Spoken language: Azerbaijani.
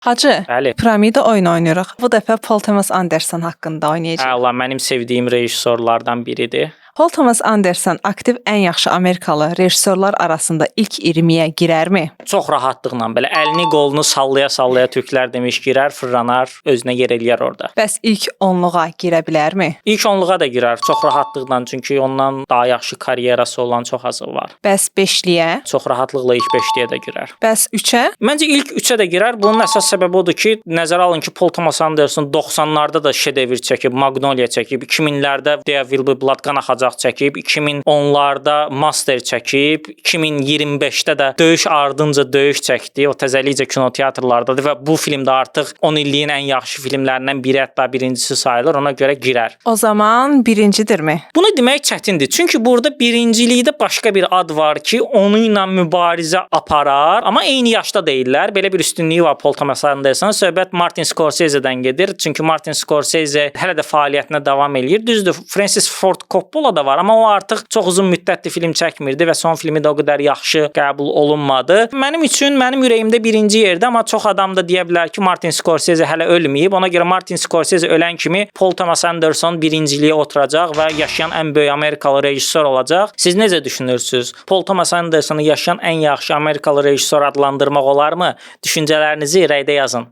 Hacı, Bəli. Piramida oyun oynayırıq. Bu dəfə Paul Thomas Anderson haqqında oynayacağıq. Allah, mənim sevdiyim rejissorlardan biridir. Paul Thomas Anderson aktiv ən yaxşı Amerikalı rejissorlar arasında ilk 20-yə girərmi? Çox rahatlıqla belə əlini, qolunu sallaya-sallaya türklər demiş girər, fırlanar, özünə yer eləyər orada. Bəs ilk 10-luğa girə bilərmi? İlk 10-luğa da girər çox rahatlıqla, çünki ondan daha yaxşı karyerası olan çox azı var. Bəs 5-liyə? Çox rahatlıqla ilk 5-liyə də girər. Bəs 3-ə? Məncə ilk 3-ə də girər. Bunun əsas səbəbi odur ki, nəzərə alın ki, Paul Thomas Anderson 90-larda da şedevr çəkib, Magnolia çəkib, 2000-lərdə There Will Be Blood qan axacaq çəkib, 2010-larda Master çəkib, 2025-də də Döyüş ardınca döyüş çəkdi. O təzəlikcə kinoteatrlardadır və bu film də artıq 10 illiyin ən yaxşı filmlərindən biri, hətta birincisi sayılır. Ona görə girər. O zaman birincidirmi? Bunu demək çətindir. Çünki burada birincilikdə başqa bir ad var ki, onu ilə mübarizə aparar, amma eyni yaşda deyillər. Belə bir üstünlüyü var Paul Thomas Anderson. Söhbət Martin Scorsese'dən gedir. Çünki Martin Scorsese hələ də fəaliyyətinə davam eləyir. Düzdür, Francis Ford Coppola da var, amma o artıq çox uzun müddətli film çəkmirdi və son filmi də o qədər yaxşı qəbul olunmadı. Mənim üçün mənim ürəyimdə birinci yerdə, amma çox adam da deyə bilər ki, Martin Scorsese hələ ölməyib. Ona görə Martin Scorsese ölən kimi Paul Thomas Anderson birinciliyə oturacaq və yaşayan ən böyük Amerikalı rejissor olacaq. Siz necə düşünürsüz? Paul Thomas Andersonu yaşayan ən yaxşı Amerikalı rejissor adlandırmaq olarmı? Düşüncələrinizi rəydə yazın.